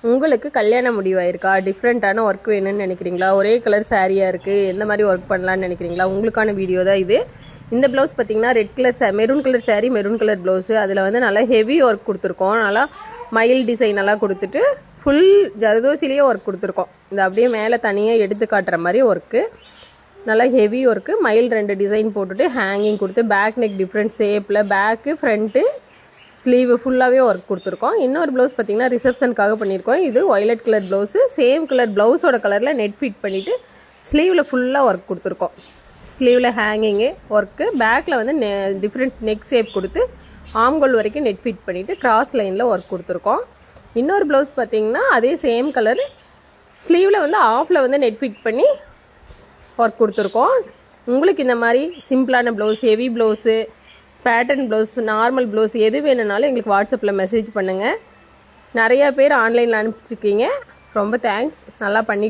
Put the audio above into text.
உங்களுக்கு கல்யாண முடிவாயிருக்கா, டிஃப்ரெண்ட்டான ஒர்க் வேணும்னு நினைக்கிறீங்களா, ஒரே கலர் சாரியாக இருக்குது, எந்த மாதிரி ஒர்க் பண்ணலான்னு நினைக்கிறீங்களா, உங்களுக்கான வீடியோ தான் இது. இந்த ப்ளவுஸ் பார்த்தீங்கன்னா red colour maroon colour sari, maroon colour blouse. அதில் வந்து நல்லா ஹெவி ஒர்க் கொடுத்துருக்கோம். நல்லா மயில் டிசைன் எல்லாம் கொடுத்துட்டு ஃபுல் ஜர்தோசிலேயே ஒர்க் கொடுத்துருக்கோம். இந்த அப்படியே மேலே தனியாக எடுத்து காட்டுற மாதிரி ஒர்க்கு, நல்லா ஹெவி ஒர்க்கு. மயில் 2 டிசைன் போட்டுட்டு ஹேங்கிங் கொடுத்து பேக் நெக் டிஃப்ரெண்ட் ஷேப்பில், பேக்கு ஃப்ரண்ட்டு ஸ்லீவ் ஃபுல்லாகவே ஒர்க் கொடுத்துருக்கோம். இன்னொரு ப்ளவுஸ் பார்த்தீங்கன்னா ரிசப்ஷனுக்காக பண்ணியிருக்கோம். இது violet colour blouse, same colour ப்ளவுஸோட கலரில் நெட் ஃபிட் பண்ணிவிட்டு ஸ்லீவில் ஃபுல்லாக ஒர்க் கொடுத்துருக்கோம். ஸ்லீவில் ஹேங்கிங்கு ஒர்க்கு, பேக்கில் வந்து டிஃப்ரெண்ட் நெக் ஷேப் கொடுத்து ஆம்கோல் வரைக்கும் நெட் ஃபிட் பண்ணிவிட்டு கிராஸ் லைனில் ஒர்க் கொடுத்துருக்கோம். இன்னொரு ப்ளவுஸ் பார்த்தீங்கன்னா அதே சேம் கலரு, ஸ்லீவில் வந்து ஆஃபில் வந்து நெட் ஃபிட் பண்ணி ஒர்க் கொடுத்துருக்கோம். உங்களுக்கு இந்த மாதிரி சிம்பிளான blouse, heavy blouse, pattern blouse, normal blouse எது வேணும்னாலும் எங்களுக்கு வாட்ஸ்அப்பில் மெசேஜ் பண்ணுங்கள். நிறையா பேர் ஆன்லைனில் அனுப்பிச்சிட்ருக்கீங்க, ரொம்ப தேங்க்ஸ். நல்லா பண்ணி